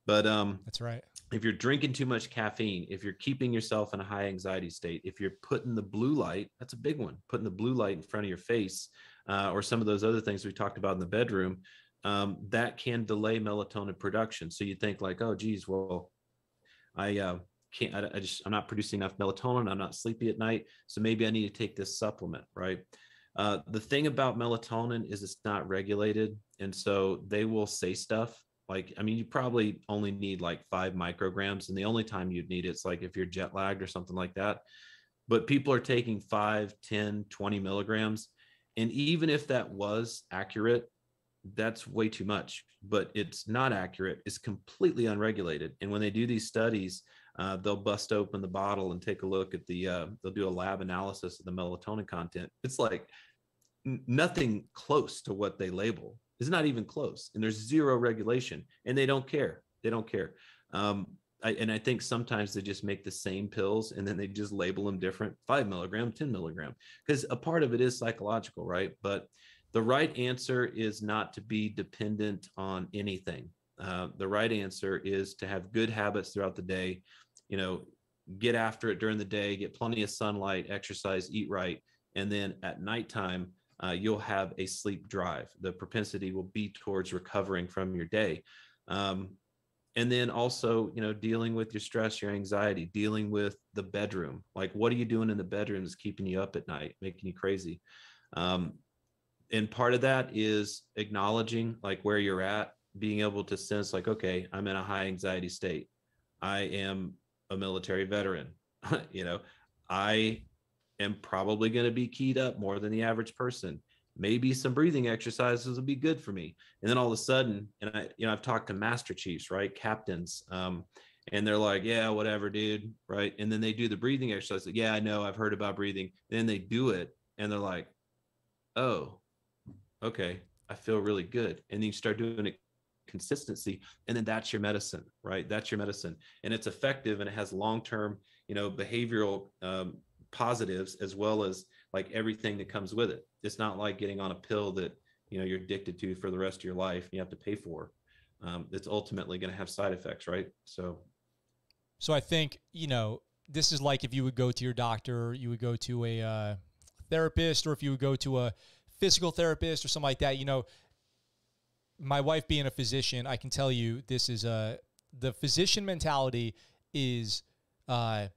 S2: But
S1: that's right.
S2: If you're drinking too much caffeine, if you're keeping yourself in a high anxiety state, if you're putting the blue light, that's a big one, putting the blue light in front of your face, or some of those other things we talked about in the bedroom, that can delay melatonin production. So you think like, oh, geez, well, I'm not producing enough melatonin. I'm not sleepy at night. So maybe I need to take this supplement, right? The thing about melatonin is it's not regulated. And so they will say stuff like, I mean, you probably only need like 5 micrograms. And the only time you'd need it's like if you're jet lagged or something like that. But people are taking 5, 10, 20 milligrams. And even if that was accurate, that's way too much. But it's not accurate. It's completely unregulated. And when they do these studies, they'll bust open the bottle and take a look at they'll do a lab analysis of the melatonin content. It's like nothing close to what they label. It's not even close. And there's zero regulation, and they don't care. They don't care. I think sometimes they just make the same pills and then they just label them different, 5 milligram, 10 milligram, because a part of it is psychological, right? But the right answer is not to be dependent on anything. The right answer is to have good habits throughout the day, get after it during the day, get plenty of sunlight, exercise, eat right. And then at nighttime, you'll have a sleep drive. The propensity will be towards recovering from your day. And then also, dealing with your stress, your anxiety, dealing with the bedroom. Like, what are you doing in the bedroom that's keeping you up at night, making you crazy? And part of that is acknowledging like where you're at, being able to sense like, okay, I'm in a high anxiety state. I am a military veteran. I am probably going to be keyed up more than the average person. maybe some breathing exercises will be good for me. And then all of a sudden, and I've talked to master chiefs, right? Captains. And they're like, yeah, whatever, dude. Right. And then they do the breathing exercise. Like, yeah, I know, I've heard about breathing. Then they do it and they're like, oh, okay, I feel really good. And then you start doing it consistency, and then that's your medicine, right? That's your medicine, and it's effective, and it has long-term, behavioral positives, as well as like everything that comes with it. It's not like getting on a pill that you're addicted to for the rest of your life and you have to pay for. It's ultimately going to have side effects, right?
S1: So I think, this is like if you would go to your doctor, you would go to a therapist, or if you would go to a physical therapist or something like that. My wife being a physician, I can tell you this is the physician mentality is the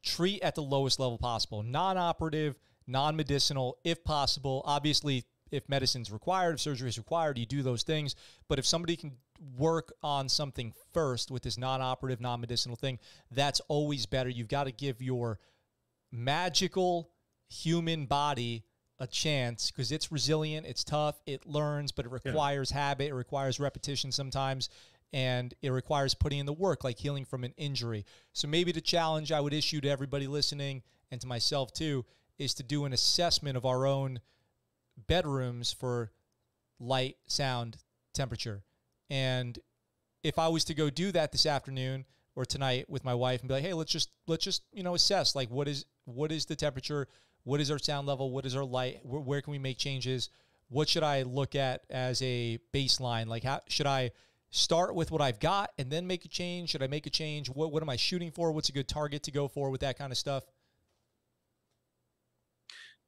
S1: treat at the lowest level possible, non-operative, non-medicinal, if possible. Obviously, if medicine's required, if surgery is required, you do those things. But if somebody can work on something first with this non-operative, non-medicinal thing, that's always better. You've got to give your magical human body a chance, because it's resilient, it's tough, it learns, but it requires habit, it requires repetition sometimes, and it requires putting in the work, like healing from an injury. So maybe the challenge I would issue to everybody listening, and to myself too, is to do an assessment of our own bedrooms for light, sound, temperature. And if I was to go do that this afternoon or tonight with my wife and be like, hey, let's just assess, like, what is the temperature, what is our sound level, what is our light, where can we make changes, what should I look at as a baseline, like how should I start with what I've got and then make a change? Should I make a change? What am I shooting for? What's a good target to go for with that kind of stuff?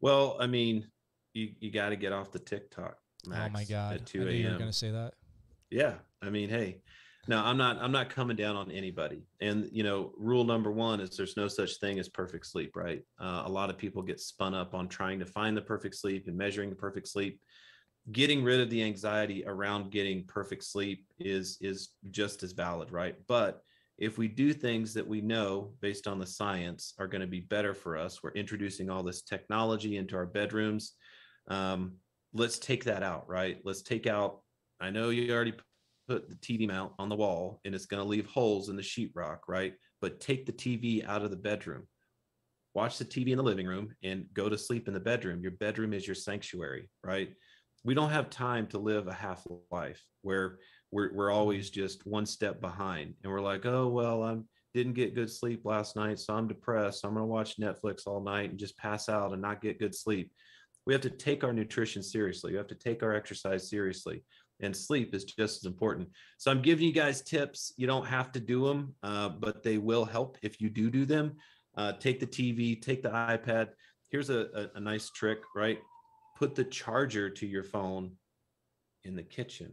S2: Well, I mean, you got to get off the TikTok, Max.
S1: Oh my God.
S2: At 2
S1: I knew you were
S2: a.m.
S1: going to say that.
S2: Yeah. I mean, hey, no, I'm not coming down on anybody. And, rule number one is there's no such thing as perfect sleep, right? A lot of people get spun up on trying to find the perfect sleep and measuring the perfect sleep. Getting rid of the anxiety around getting perfect sleep is just as valid, right? But if we do things that we know based on the science are going to be better for us, we're introducing all this technology into our bedrooms. Let's take that out, right? Let's take out, I know you already put the TV mount on the wall and it's going to leave holes in the sheetrock, right? But take the TV out of the bedroom. Watch the TV in the living room and go to sleep in the bedroom. Your bedroom is your sanctuary, right? We don't have time to live a half life where we're always just one step behind, and we're like, oh, well, I didn't get good sleep last night, so I'm depressed. So I'm going to watch Netflix all night and just pass out and not get good sleep. We have to take our nutrition seriously. We have to take our exercise seriously. And sleep is just as important. So I'm giving you guys tips. You don't have to do them, but they will help if you do them. Take the TV, take the iPad. Here's a nice trick, right? Put the charger to your phone in the kitchen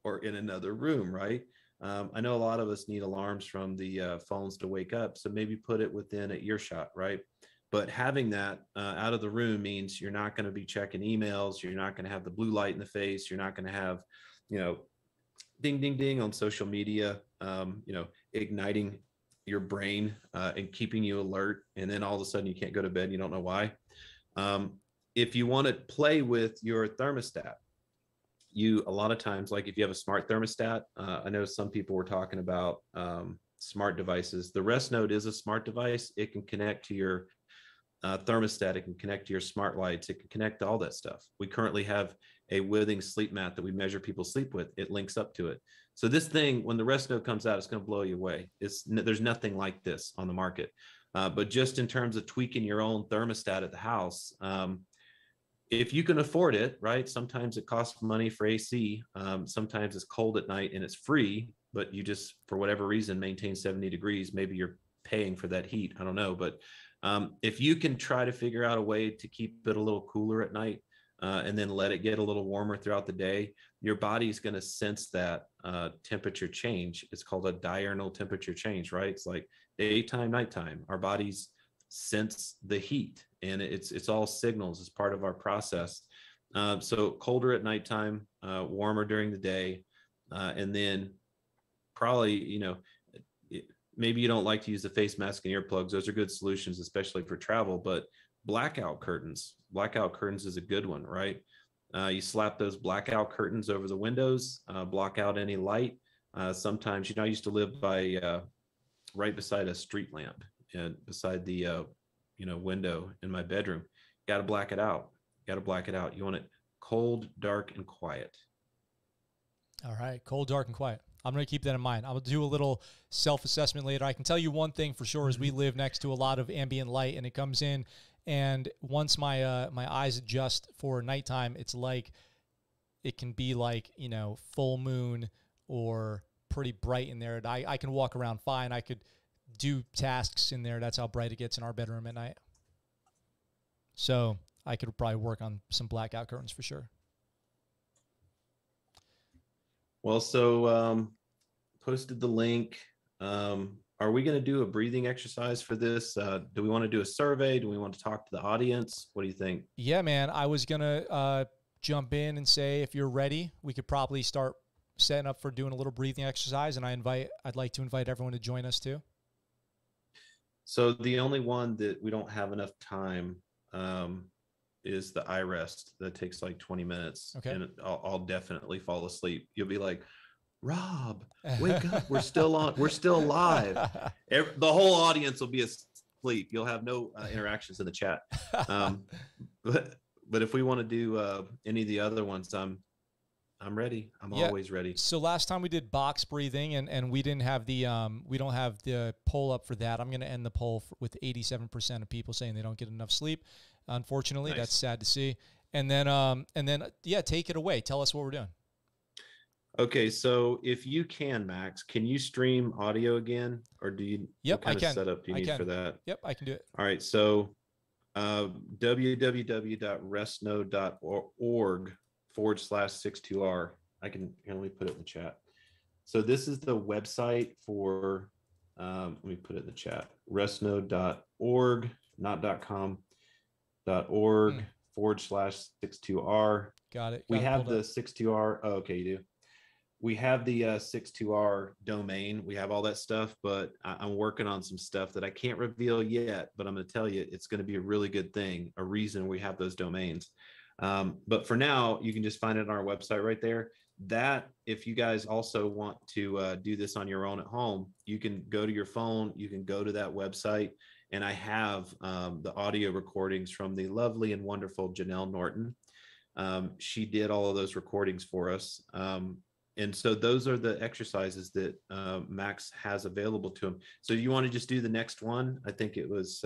S2: or in another room, right? I know a lot of us need alarms from the phones to wake up. So maybe put it within an earshot, right? But having that out of the room means you're not going to be checking emails. You're not going to have the blue light in the face. You're not going to have, ding, ding, ding on social media, igniting your brain and keeping you alert. And then all of a sudden you can't go to bed. You don't know why. If you want to play with your thermostat, a lot of times, like if you have a smart thermostat, I know some people were talking about smart devices. The Restnode is a smart device. It can connect to your thermostat, it can connect to your smart lights, it can connect to all that stuff. We currently have a Withing sleep mat that we measure people's sleep with. It links up to it. So this thing, when the Restnode comes out, it's going to blow you away. There's nothing like this on the market. But just in terms of tweaking your own thermostat at the house, if you can afford it, right? Sometimes it costs money for AC. Sometimes it's cold at night and it's free, but you just, for whatever reason, maintain 70 degrees. Maybe you're paying for that heat. I don't know. But if you can try to figure out a way to keep it a little cooler at night and then let it get a little warmer throughout the day, your body's going to sense that temperature change. It's called a diurnal temperature change, right? It's like daytime, nighttime. Our bodies sense the heat, and it's all signals as part of our process. So colder at nighttime, warmer during the day, and then probably, maybe you don't like to use the face mask and earplugs. Those are good solutions, especially for travel, but blackout curtains. Blackout curtains is a good one, right? You slap those blackout curtains over the windows, block out any light. Sometimes, I used to live by right beside a street lamp and beside the window in my bedroom. Got to black it out. Got to black it out. You want it cold, dark, and quiet.
S1: All right. Cold, dark, and quiet. I'm going to keep that in mind. I'll do a little self-assessment later. I can tell you one thing for sure is we live next to a lot of ambient light, and it comes in, and once my my eyes adjust for nighttime, it's like it can be like, full moon or pretty bright in there. I can walk around fine. I could do tasks in there. That's how bright it gets in our bedroom at night. So I could probably work on some blackout curtains for sure.
S2: Well, so posted the link. Are we going to do a breathing exercise for this? Do we want to do a survey? Do we want to talk to the audience? What do you think?
S1: Yeah, man. I was going to jump in and say, if you're ready, we could probably start setting up for doing a little breathing exercise. And I'd like to invite everyone to join us too.
S2: So the only one that we don't have enough time is the eye rest. That takes like 20 minutes.
S1: Okay.
S2: And I'll definitely fall asleep. You'll be like, Rob, wake up. We're still on. We're still alive. The whole audience will be asleep. You'll have no interactions in the chat. But if we want to do any of the other ones, I'm ready. I'm always ready.
S1: So last time we did box breathing and we didn't have we don't have the poll up for that. I'm going to end the poll with 87% of people saying they don't get enough sleep. Unfortunately, That's sad to see. And then, take it away. Tell us what we're doing.
S2: Okay, so if you can, Max, can you stream audio again, or do you?
S1: Yep,
S2: what kind
S1: I can.
S2: of setup do you need for that?
S1: Yep, I can do it.
S2: All right, so www.restnode.org/62R. Let me put it in the chat. So this is the website for. Let me put it in the chat. Restnode.org, not .com. .org/62R.
S1: Got it.
S2: We have the 62R. Oh, okay, you do. We have the 62R domain. We have all that stuff, but I'm working on some stuff that I can't reveal yet, but I'm going to tell you, it's going to be a really good thing, a reason we have those domains. But for now, you can just find it on our website right there. That, if you guys also want to do this on your own at home, you can go to your phone, you can go to that website, and I have the audio recordings from the lovely and wonderful Janelle Norton. She did all of those recordings for us. And so those are the exercises that Max has available to him. So you want to just do the next one? I think it was,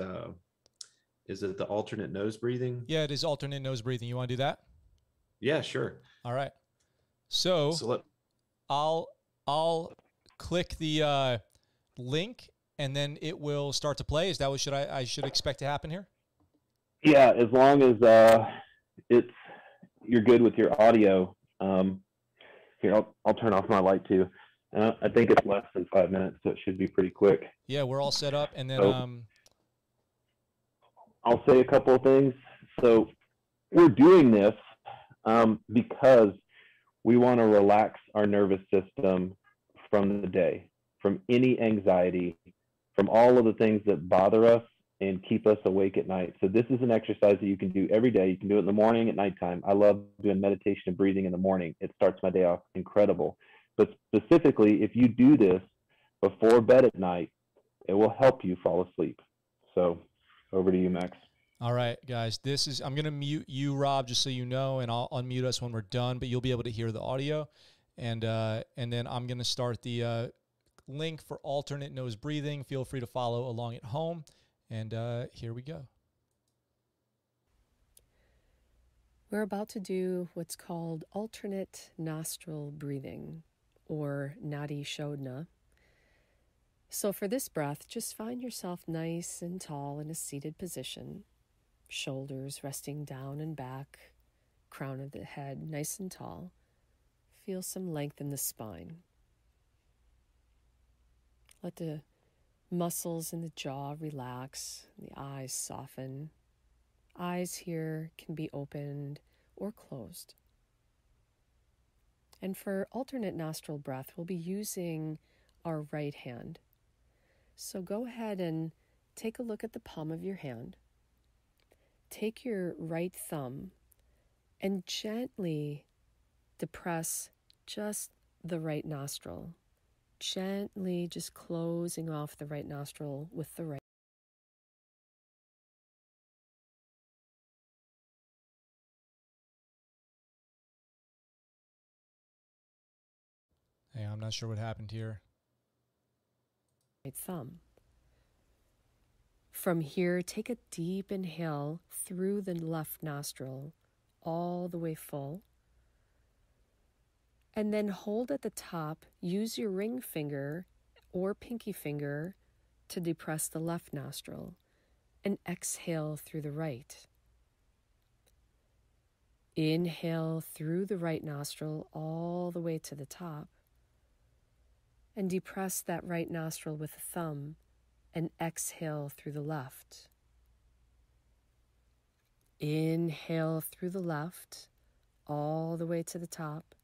S2: is it the alternate nose breathing?
S1: Yeah, it is alternate nose breathing. You want to do that?
S2: Yeah, sure.
S1: All right. So I'll click the link and then it will start to play. Is that what I should expect to happen here?
S3: Yeah, as long as you're good with your audio. Here, I'll turn off my light too. I think it's less than 5 minutes, so it should be pretty quick.
S1: Yeah, we're all set up, and then
S3: I'll say a couple of things. So we're doing this because we want to relax our nervous system from the day, from any anxiety, from all of the things that bother us and keep us awake at night. So this is an exercise that you can do every day. You can do it in the morning, at nighttime. I love doing meditation and breathing in the morning. It starts my day off incredible. But specifically, if you do this before bed at night, it will help you fall asleep. So over to you, Max.
S1: All right, guys, I'm going to mute you, Rob, just so you know, and I'll unmute us when we're done, but you'll be able to hear the audio. And then I'm going to start the link for alternate nose breathing. Feel free to follow along at home. And here we go.
S4: We're about to do what's called alternate nostril breathing, or Nadi Shodhana. So for this breath, just find yourself nice and tall in a seated position, shoulders resting down and back, crown of the head nice and tall. Feel some length in the spine. Let the muscles in the jaw relax, the eyes soften. Eyes here can be opened or closed. And for alternate nostril breath, we'll be using our right hand. So go ahead and take a look at the palm of your hand. take your right thumb and gently depress just the right nostril. Gently just closing off the right nostril with the right.
S1: Hey, I'm not sure what happened here.
S4: Right thumb. From here, take a deep inhale through the left nostril, all the way full. And then hold at the top. Use your ring finger or pinky finger to depress the left nostril, and exhale through the right. Inhale through the right nostril all the way to the top, and depress that right nostril with the thumb, and exhale through the left. Inhale through the left all the way to the top.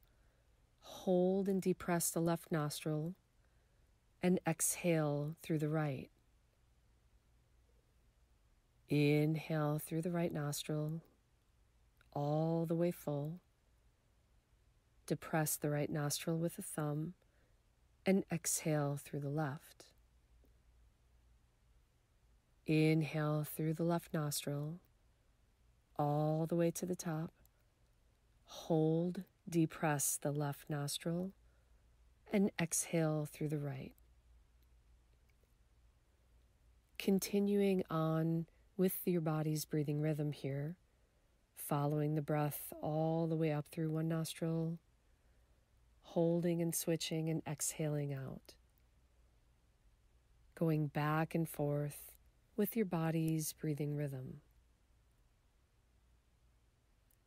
S4: Hold and depress the left nostril, and exhale through the right. Inhale through the right nostril, all the way full. Depress the right nostril with the thumb, and exhale through the left. Inhale through the left nostril, all the way to the top. Hold, depress the left nostril, and exhale through the right. Continuing on with your body's breathing rhythm here, following the breath all the way up through one nostril, holding and switching and exhaling out. Going back and forth with your body's breathing rhythm.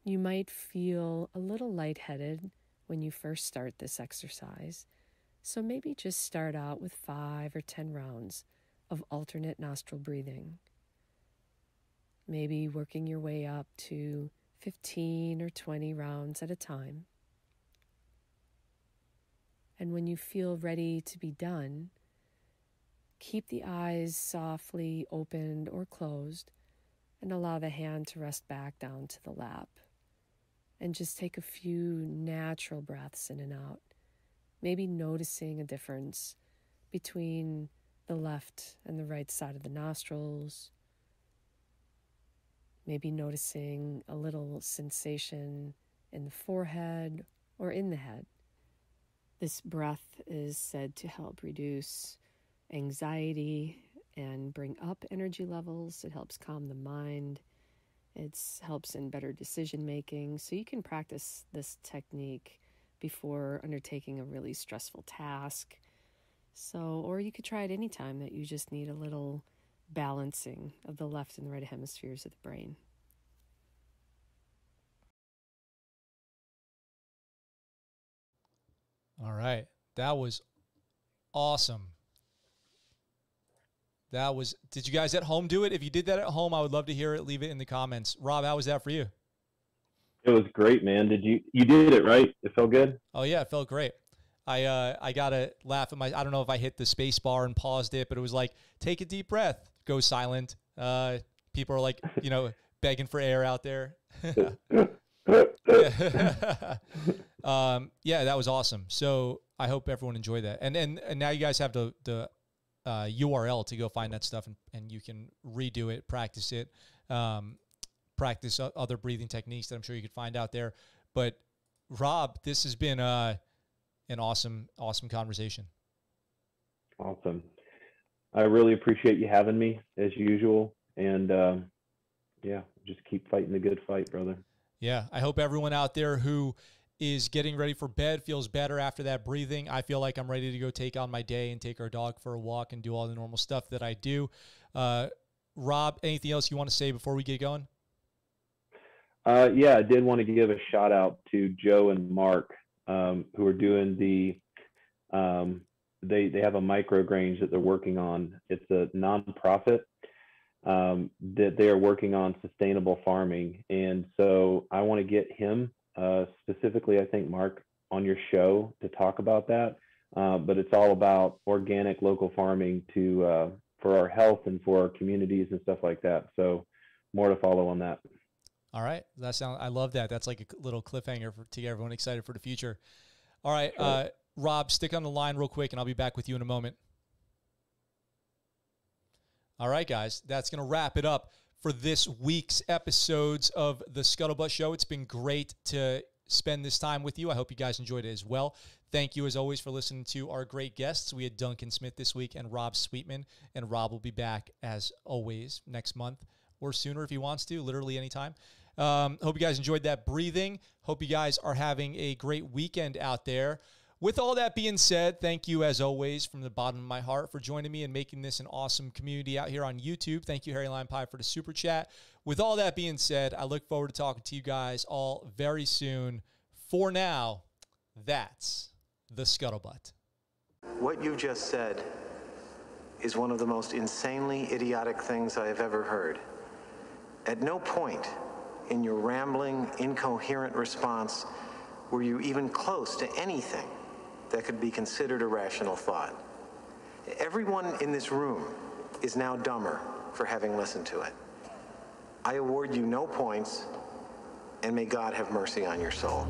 S4: You might feel a little lightheaded when you first start this exercise, so maybe just start out with 5 or 10 rounds of alternate nostril breathing. Maybe working your way up to 15 or 20 rounds at a time. And when you feel ready to be done, keep the eyes softly opened or closed and allow the hand to rest back down to the lap. And just take a few natural breaths in and out, maybe noticing a difference between the left and the right side of the nostrils, maybe noticing a little sensation in the forehead or in the head. This breath is said to help reduce anxiety and bring up energy levels. It helps calm the mind. It helps in better decision making. So you can practice this technique before undertaking a really stressful task. Or you could try it anytime that you just need a little balancing of the left and the right hemispheres of the brain.
S1: All right. That was awesome. Did you guys at home do it? If you did that at home, I would love to hear it. Leave it in the comments. Rob, how was that for you?
S3: It was great, man. You did it right? It felt good?
S1: Oh yeah, it felt great. I gotta laugh at I don't know if I hit the space bar and paused it, but it was like, take a deep breath, go silent. People are like, begging for air out there. Yeah, that was awesome. So I hope everyone enjoyed that. And now you guys have the URL to go find that stuff, and you can redo it, practice it, practice other breathing techniques that I'm sure you could find out there. But Rob, this has been an awesome conversation.
S3: Awesome. I really appreciate you having me as usual. And just keep fighting the good fight, brother.
S1: Yeah. I hope everyone out there who is getting ready for bed feels better after that breathing. I feel like I'm ready to go take on my day and take our dog for a walk and do all the normal stuff that I do. Rob, anything else you want to say before we get going?
S3: I did want to give a shout out to Joe and Mark, who are doing they have a microgrange that they're working on. It's a nonprofit that they are working on sustainable farming. And so I want to get him, specifically, I think, Mark, on your show to talk about that. But it's all about organic local farming for our health and for our communities and stuff like that. So more to follow on that.
S1: All right. I love that. That's like a little cliffhanger to get everyone excited for the future. All right.
S3: Sure.
S1: Rob, stick on the line real quick and I'll be back with you in a moment. All right, guys, that's going to wrap it up for this week's episodes of the Scuttlebutt Show. It's been great to spend this time with you. I hope you guys enjoyed it as well. Thank you, as always, for listening to our great guests. We had Duncan Smith this week and Rob Sweetman, and Rob will be back, as always, next month or sooner if he wants to, literally anytime. Hope you guys enjoyed that breathing. Hope you guys are having a great weekend out there. With all that being said, thank you, as always, from the bottom of my heart for joining me and making this an awesome community out here on YouTube. Thank you, Harry Lime Pie, for the super chat. With all that being said, I look forward to talking to you guys all very soon. For now, that's the Scuttlebutt.
S5: What you just said is one of the most insanely idiotic things I have ever heard. At no point in your rambling, incoherent response were you even close to anything that could be considered a rational thought. Everyone in this room is now dumber for having listened to it. I award you no points, and may God have mercy on your soul.